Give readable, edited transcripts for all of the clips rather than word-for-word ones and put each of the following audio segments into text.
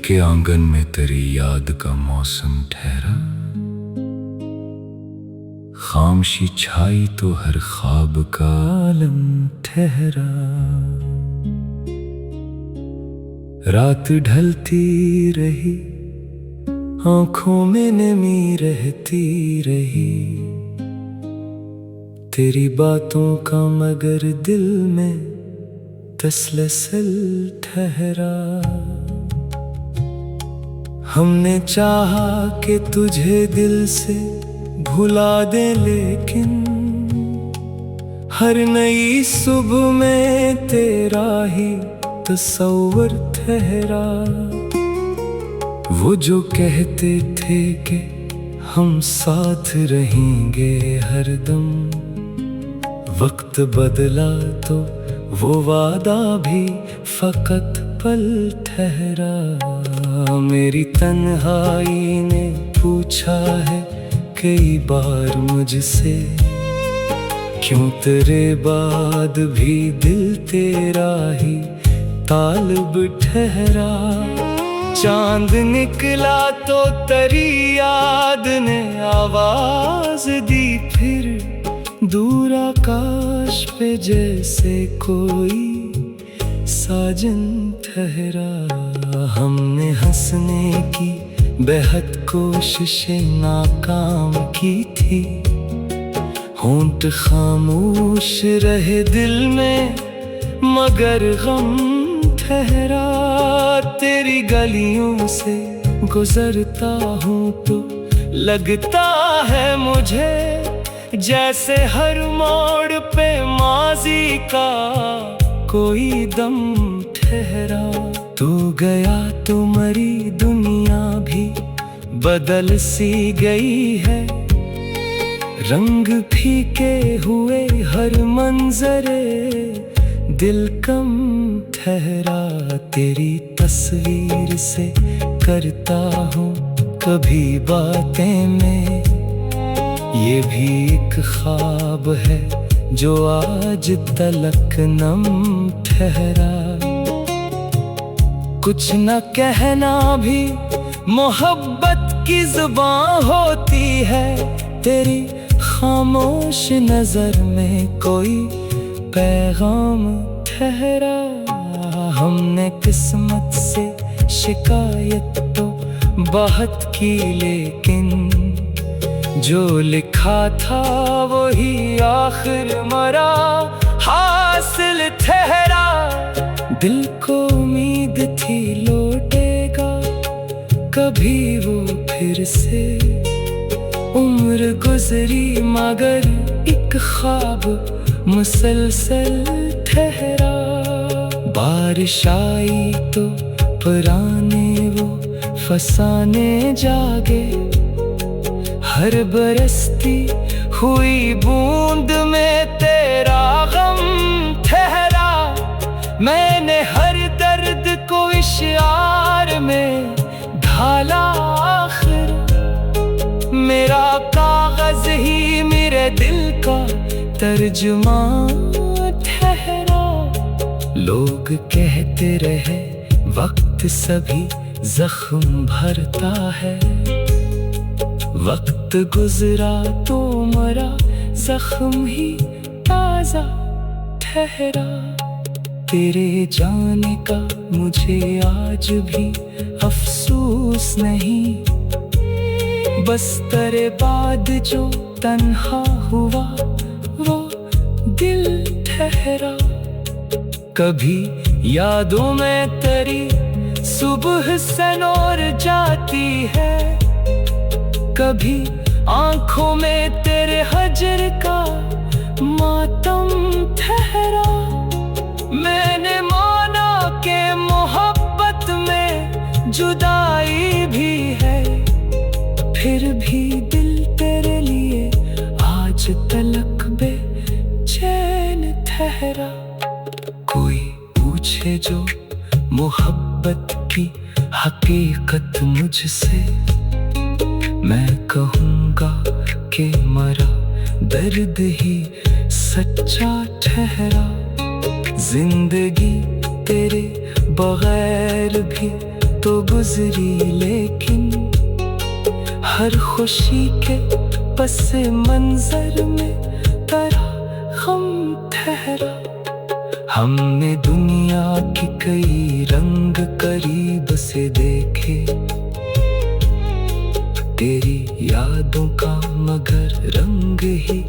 के आंगन में तेरी याद का मौसम ठहरा। खामोशी छाई तो हर ख्वाब का आलम ठहरा। रात ढलती रही, आंखों में नमी रहती रही, तेरी बातों का मगर दिल में तसलसल ठहरा। हमने चाहा कि तुझे दिल से भुला दे, लेकिन हर नई सुबह में तेरा ही तस्वर ठहरा। वो जो कहते थे कि हम साथ रहेंगे हरदम, वक्त बदला तो वो वादा भी फकत पल ठहरा। मेरी तन्हाई ने पूछा है कई बार मुझसे, क्यों तेरे बाद भी दिल तेरा ही तालब ठहरा। चांद निकला तो तेरी याद ने आवाज दी, फिर दूर आकाश पे जैसे कोई साजन ठहरा। हमने हंसने की बेहद कोशिशें नाकाम की थी, होंठ खामोश रहे दिल में मगर गम ठहरा। तेरी गलियों से गुजरता हूँ तो लगता है मुझे जैसे हर मोड़ पे माजी का कोई दम ठहरा। तू गया तो मरी दुनिया भी बदल सी गई है, रंग फीके हुए हर मंजरे दिल कम ठहरा। तेरी तस्वीर से करता हूँ कभी बातें में, ये भी एक ख्वाब है जो आज तलक नम ठहरा। कुछ न कहना भी मोहब्बत की जुबान होती है, तेरी खामोश नजर में कोई पैगाम ठहरा। हमने किस्मत से शिकायत तो बहुत की, लेकिन जो लिखा था वही आखिर मरा हासिल ठहरा। दिल को उम्मीद थी लौटेगा कभी वो फिर से, उम्र गुजरी मगर एक ख्वाब मुसलसल ठहरा। बारिश आई तो पुराने वो फसाने जागे, हर बरसती हुई बूंद में तेरा गम ठहरा। मैंने हर दर्द को इशार में ढाला, आखिर मेरा कागज ही मेरे दिल का तर्जुमान ठहरा। लोग कहते रहे वक्त सभी जख्म भरता है, वक्त गुजरा तो मरा जख्म ही ताजा ठहरा। तेरे जाने का मुझे आज भी अफसोस नहीं, बस तेरे बाद जो तन्हा हुआ वो दिल ठहरा। कभी यादों में तेरी सुबह से नूर जाती है, कभी आंखों में तेरे हजर का मातम ठहरा। मैंने माना कि मोहब्बत में जुदाई भी है, फिर भी दिल तेरे लिए आज तलक बेचैन ठहरा। कोई पूछे जो मोहब्बत की हकीकत मुझसे, मैं कहूँगा कि मरा दर्द ही सच्चा ठहरा। जिंदगी तेरे बगैर भी तो गुजरी, लेकिन हर खुशी के पस मंजर में तेरा गम ठहरा। हमने दुनिया की कई रंग करीब से देखे, तेरी यादों का मगर रंग ही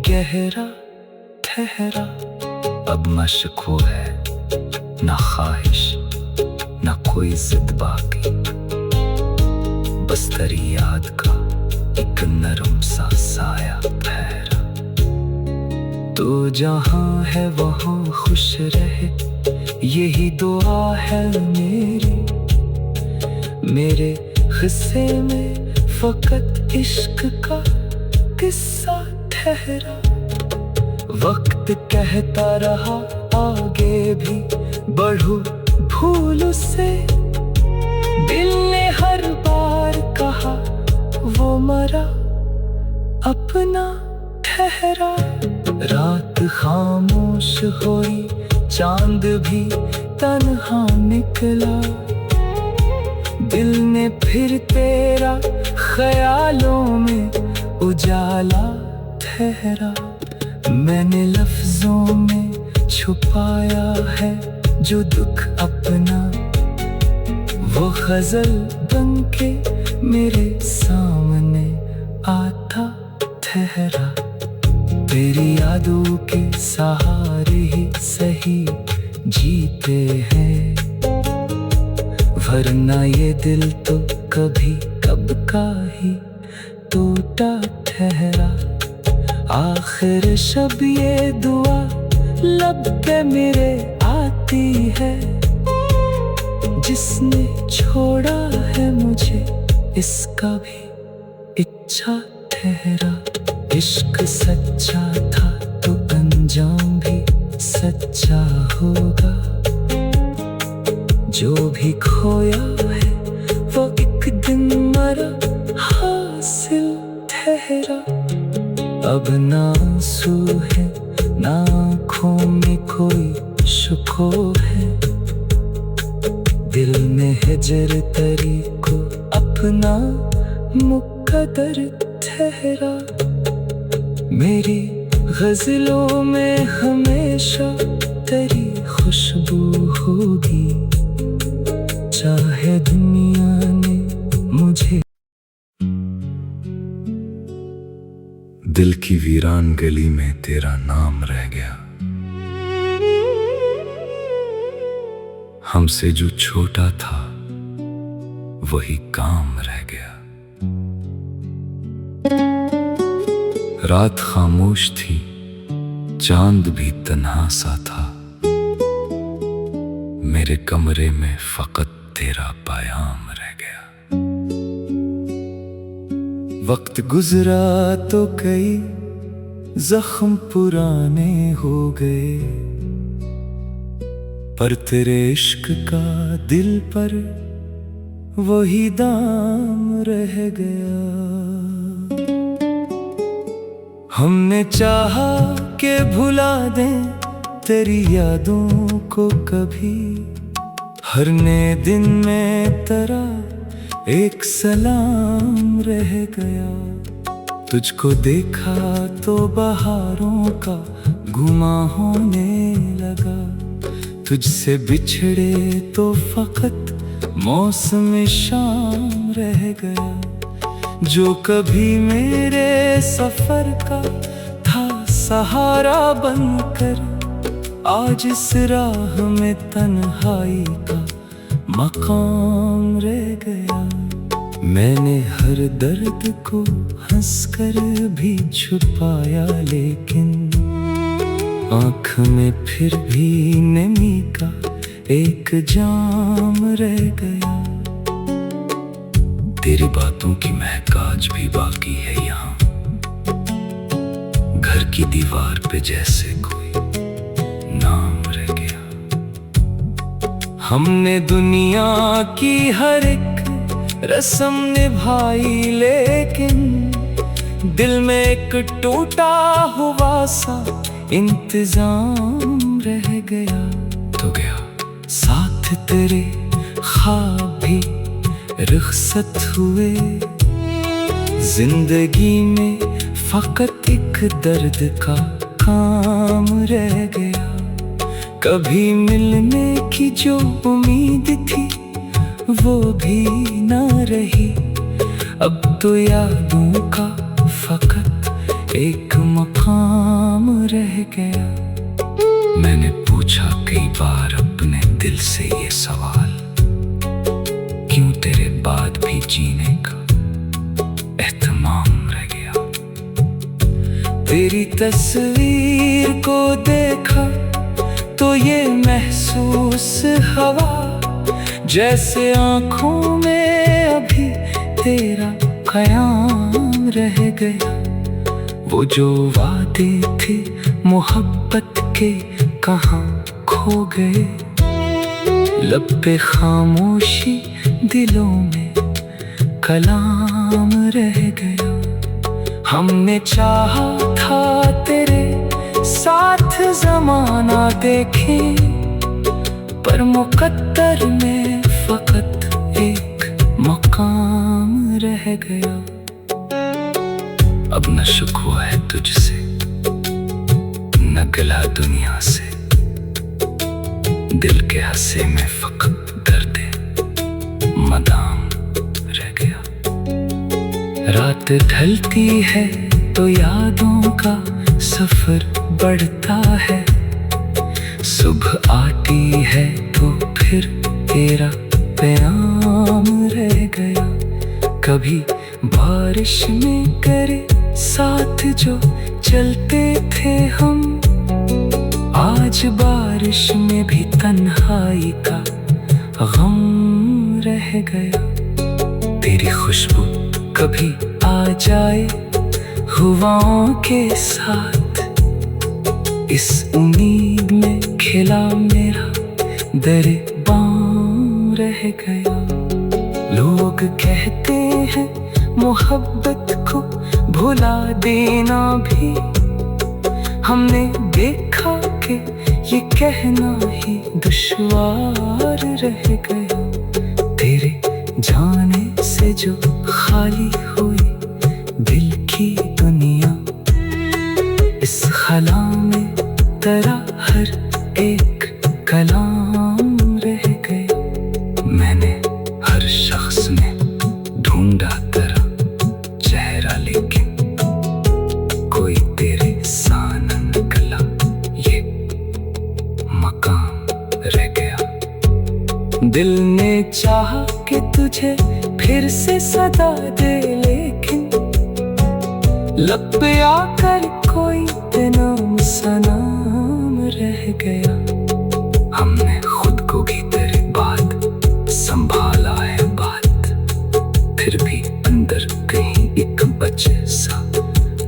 गहरा ठहरा। अब मशक वो है ना ख्वाहिश ना कोई जिद बाकी, बस तेरी याद का एक नरम सा साया ठहरा। तो जहां है वहां खुश रहे, यही दुआ है मेरे हिस्से में फकत इश्क का किस्सा ठहरा। वक्त कहता रहा आगे भी बढ़ूं भूल से, दिल ने हर बार कहा वो मरा अपना ठहरा। रात खामोश हुई, चांद भी तन्हा निकला, दिल ने फिर तेरा ख्यालों में उजाला ठहरा। मैंने लफ्जों में छुपाया है जो दुख अपना, वो गजल बन के मेरे सामने आता ठहरा। तेरी यादों के सहारे ही सही जीते हैं, वरना ये दिल तो कभी कब का ही टूटा ठहरा। आखिर शब ये दुआ लब पे मेरे आती है, जिसने छोड़ा है मुझे इसका भी इच्छा ठहरा। इश्क सच्चा था तो अंजाम भी सच्चा होगा, जो भी खोया है वो एक दिन मरा हासिल ठहरा। अब ना आंसू है ना आँखों में कोई शुको है, दिल में हिजर तरी को अपना मुकद्दर ठहरा। मेरी गजलों में हमेशा तेरी खुशबू होगी, चाहे दुनिया ने मुझे। दिल की वीरान गली में तेरा नाम रह गया, हमसे जो छोटा था वही काम रह गया। रात खामोश थी, चांद भी तन्हा सा था, मेरे कमरे में फकत तेरा पैगाम रह गया। वक्त गुजरा तो कई जख्म पुराने हो गए, पर तेरे इश्क का दिल पर वही दाम रह गया। हमने चाहा के भुला दें तेरी यादों को कभी, हर नए दिन में तेरा एक सलाम रह गया। तुझको देखा तो बहारों का गुमा होने लगा, तुझसे बिछड़े तो फकत मौसम शाम रह गया। जो कभी मेरे सफर का था सहारा बनकर, आज इस राह में तन्हाई का मकाम रह गया। मैंने हर दर्द को हंसकर भी छुपाया, लेकिन आँख में फिर भी नमी का एक जाम रह गया। तेरी बातों की महक आज भी बाकी है यहाँ, घर की दीवार पे जैसे कोई नाम रह गया। हमने दुनिया की हर एक रस्म निभाई, लेकिन दिल में एक टूटा हुआ सा इंतजाम रह गया। तो गया साथ तेरे ख्वाब भी रुखसत हुए। जिंदगी में फकत एक दर्द का काम रह गया। कभी मिलने की जो उम्मीद थी वो भी ना रही। अब तो यादों का फकत एक मकाम रह गया। मैंने पूछा कई बार अपने दिल से ये सवाल, क्यों तेरे बाद भी जीने का एहतमाम रह गया। तेरी तस्वीर को देखा तो ये महसूस हवा, जैसे आँखों में अभी तेरा क़याम रह गया। वो जो वादे थे मोहब्बत के कहाँ खो गए। लब पे खामोशी, दिलों में कलाम रह गया। हमने चाहा था तेरे साथ ज़माना देखे, पर मुकद्दर में फकत एक मकाम रह गया। अब न शुक्वा है तुझसे, न गिला दुनिया से। दिल के हंसे में फकत दर्दे मदाम रह गया। रात ढलती है तो यादों का सफर बढ़ता है। सुबह आती है तो फिर तेरा पैगाम रह गया। कभी बारिश में करे साथ जो चलते थे हम, आज बारिश में भी तन्हाई का गम रह गया। तेरी खुशबू कभी आ जाए हवाओं के साथ, इस उम्मीद में खिला मेरा दरे बाम रह गया। लोग कहते हैं मोहब्बत को भुला देना भी, हमने देखा कि ये कहना ही दुश्वार रह गया। तेरे जाने से जो खाली हुई दिल की दुनिया, इस खला में तेरा हर एक कलाम रह गया। मैंने हर शख्स में ढूंढा तेरा चेहरा, लेकिन कोई तेरे सान निकला, ये मकाम रह गया। दिल ने चाहा कि तुझे फिर से सदा दे, लेकिन लब पे आकर कोई नाम सनाम रह गया। हमने खुद को भी तेरे बाद संभाला है बात, फिर भी अंदर कहीं एक बच्चे सा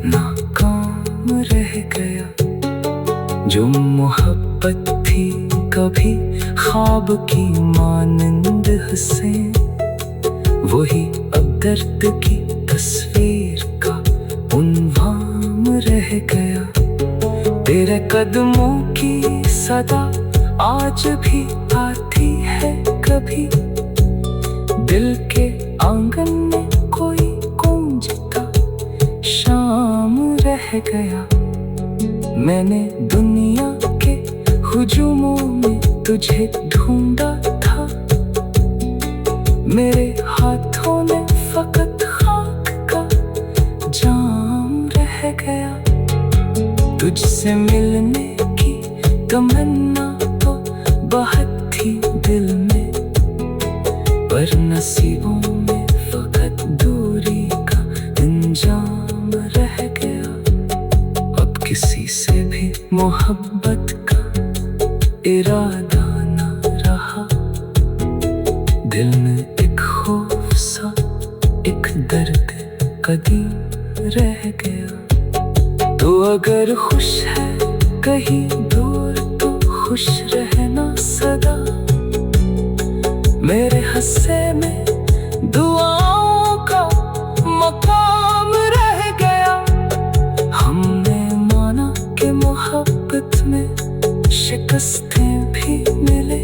नाकाम रह गया। जो मोहब्बत थी कभी ख्वाब की मानंद हंसे, वही अब दर्द की तस्वीर का उन्वाम रह गया। तेरे कदमों की सदा आज भी आती है कभी, दिल के आंगन में कोई गूंजता शाम रह गया। मैंने दुनिया के हुजूमों में तुझे ढूंढा था, मेरे हाथों में फकत खाक का जाम रह गया। तुझसे मिलने की तमन्ना तो बहुत थी दिल में, पर नसीबों में फकत दूरी का इंजाम रह गया। अब किसी से भी मोहब्बत का इरादा न रहा, दिल में एक खौफ सा, एक दर्द कदीम रह गया। तो अगर खुश है कहीं दूर तो खुश रहना सदा, मेरे हंसे में दुआओं का मकाम रह गया। हमने माना कि मोहब्बत में शिकस्तें भी मिले,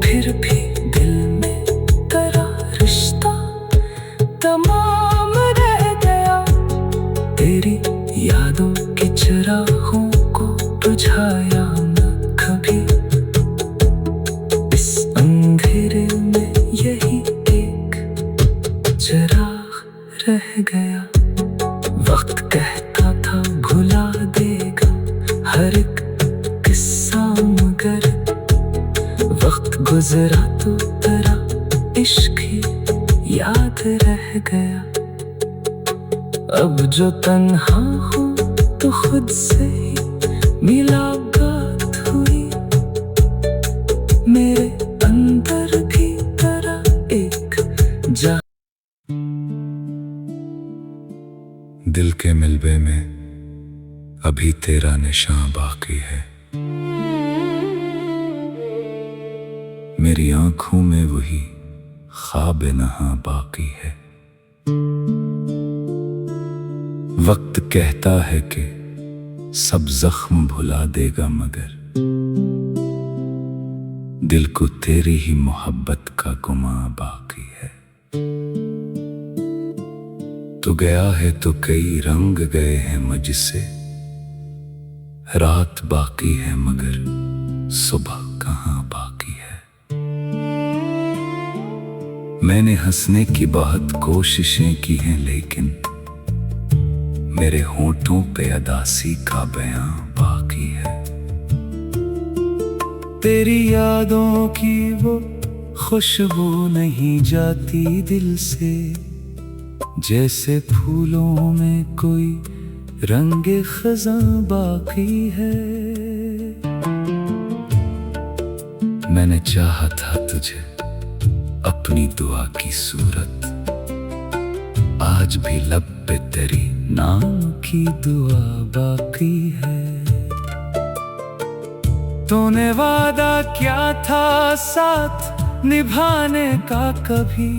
फिर भी तमाम रह गया। तेरी यादों की चिरागों को बुझाया न कभी। इस अंधेरे में यही एक चिराग रह गया। वक्त कहता था भुला देगा हर एक किस्सा, मगर वक्त गुजरा तो तेरा इश्क ही याद रह गया। अब जो तन्हा हूँ तो खुद से ही मुलाकात हुई। मेरे अंदर भी तेरा एक जा। दिल के मिलबे में अभी तेरा निशान बाकी है। मेरी आंखों में वही ख्वाब नहा बाकी है। वक्त कहता है कि सब जख्म भुला देगा, मगर दिल को तेरी ही मोहब्बत का गुमा बाकी है। तू गया है तो कई रंग गए हैं मुझसे। रात बाकी है मगर सुबह कहाँ बाकी है। मैंने हंसने की बहुत कोशिशें की हैं, लेकिन मेरे होंठों पे अदासी का बयां बाकी है। तेरी यादों की वो खुशबू नहीं जाती दिल से, जैसे फूलों में कोई रंगे खज़ां बाकी है। मैंने चाहा था तुझे अपनी दुआ की सूरत, आज भी लब पे तेरी नाम की दुआ बाकी है। तूने वादा क्या था साथ निभाने का, कभी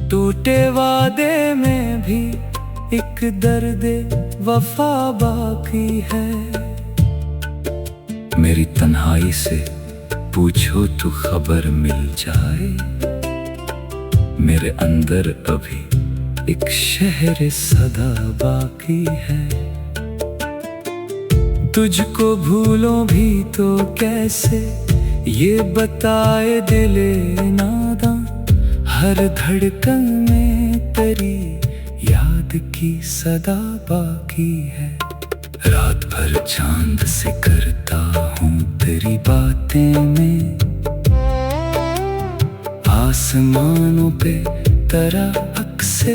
टूटे वादे में भी एक दर्द वफा बाकी है। मेरी तन्हाई से पूछो तो खबर मिल जाए, मेरे अंदर अभी एक शहर सदा बाकी है। तुझको भूलो भी तो कैसे ये बताए दिले नादां, हर धड़कन में तेरी याद की सदा बाकी है। रात भर चांद से करता हूँ तेरी बातें में, आसमानों पे तेरा अक्से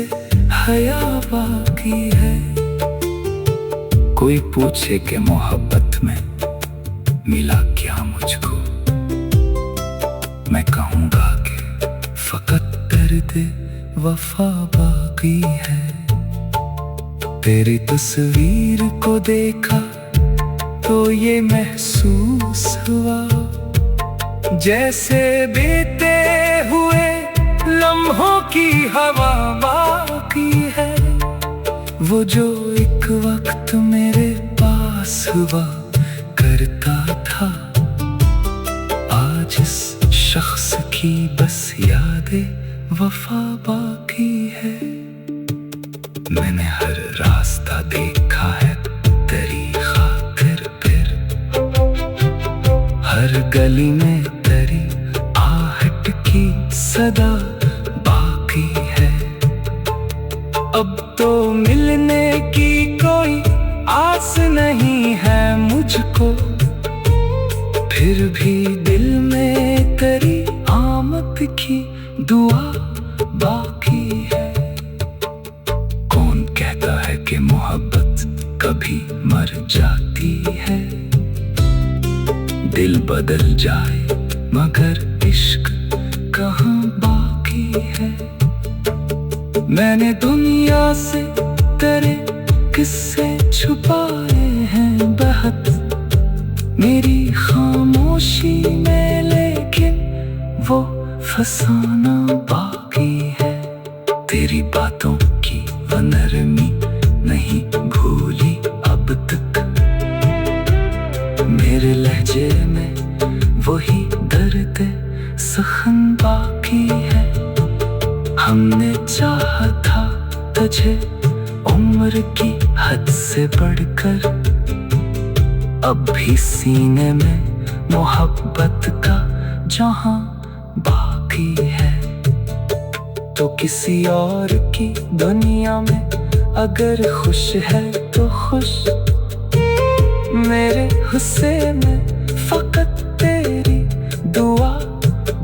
हया बाकी है। कोई पूछे कि मोहब्बत में मिला क्या मुझको, मैं कहूँगा कि फकत दर्द वफा बाकी है। तेरी तस्वीर को देखा तो ये महसूस हुआ, जैसे बीते हुए लम्हों की हवा बाकी है। वो जो एक वक्त मेरे पास हुआ करता था, आज इस शख्स की बस यादें वफा बाकी है। मैंने हर रास्ता देखा है तेरी खातिर, फिर हर गली में तेरी आहट की सदा बाकी है। अब तो मिलने की कोई आस नहीं है मुझको, फिर भी दिल में तेरी आमद की दुआ बाकी है। कौन कहता है कि मोहब्बत कभी मर जाती है, दिल बदल जाए मगर इश्क कहाँ बाकी है। मैंने दुनिया से तेरे किस्से छुपाए हैं बहुत मेरी खामोशी में, लेकिन वो फसाना बाकी है। तेरी बातों की वो नरमी नहीं भूली अब तक, मेरे लहजे में वही दर्द सखन बाकी है। हम हमने चाहा था तुझे उम्र की हद से बढ़कर, अब भी सीने में मोहब्बत का जहां बाकी है। तो किसी और की दुनिया में अगर खुश है तो खुश, मेरे हिस्से में फकत तेरी दुआ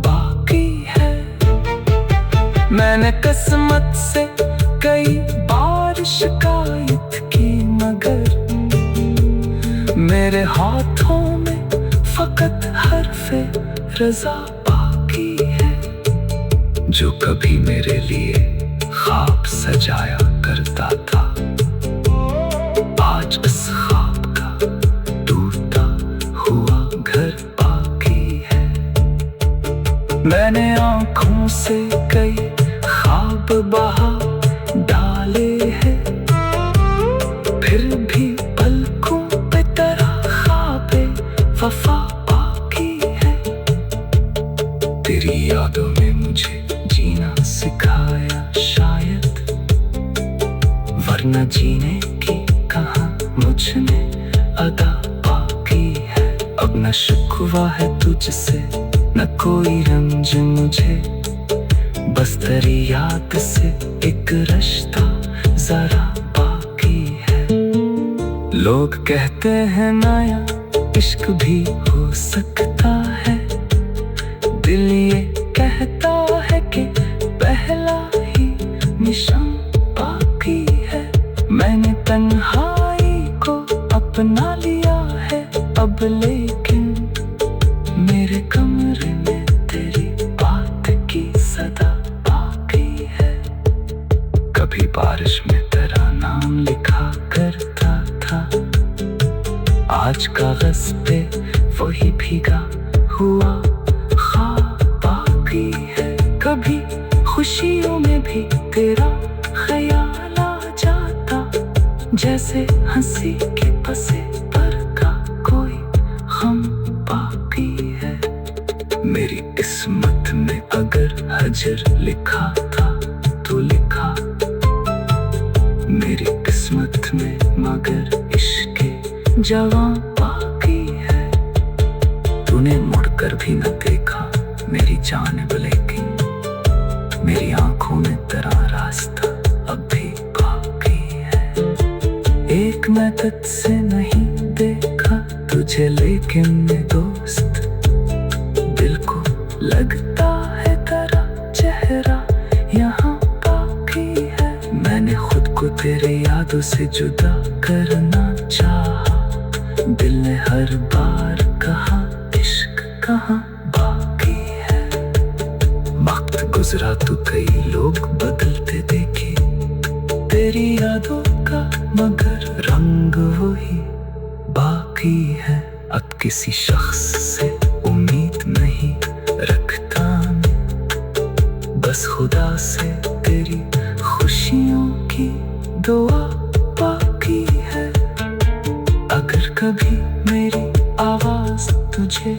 बाकी है। मैंने किस्मत से कई बार शिकायत की, मगर मेरे हाथों में फकत हर्फे रज़ा बाकी है। जो कभी मेरे लिए ख्वाब सजाया करता था, आज इस ख्वाब का टूटा हुआ घर बाकी है। मैंने आंखों से कई ख्वाब बहा डाले हैं, फिर भी पलकों पे तेरा ख्वाबे वफा बाकी है। तेरी यादों ने मुझे जीना सिखाया शायद, वरना जीने की कहाँ मुझ में अदा बाकी है। अब न शिकवा है तुझसे न कोई रंज मुझे, बस तेरी याद से एक रिश्ता जरा बाकी है। लोग कहते हैं नया इश्क भी हो सकता है, दिल ये कहता है कि पहला ही निशान बाकी है। मैंने तन्हाई को अपना लिया है अब, लेकिन मेरे कमरे में तेरी बात की सदा बाकी है। कभी बारिश में तेरा नाम लिखा करता था, आज कागज पे वही भीगा हुआ ख्वाब बाकी है। कभी खुशियों में भी तेरा ख्याल आ जाता, जैसे हंसी के पसे पर का कोई हम बाकी है। मेरी किस्मत में अगर हजर लिखा था तो लिखा, मेरी किस्मत में मगर इश्क जवां बाकी है। तूने मुड़कर भी न देखा मेरी जानिब, लेकिन मेरी आंखों में तेरा रास्ता अब भी बाकी है। एक मैं तुझसे नहीं देखा तुझे, लेकिन मेरे दोस्त दिल को लगता है तेरा चेहरा यहाँ बाकी है। मैंने खुद को तेरे यादों से जुदा करना चाहा, दिल ने हर बार कहा इश्क कहाँ बाकी है। वक्त गुजरा तो कई लोग बदलते देखे तेरी यादों का, मगर रंग वही बाकी है। अब किसी शख्स से उम्मीद नहीं रखता मैं, बस खुदा से तेरी खुशियों की दुआ बाकी है। अगर कभी मेरी आवाज तुझे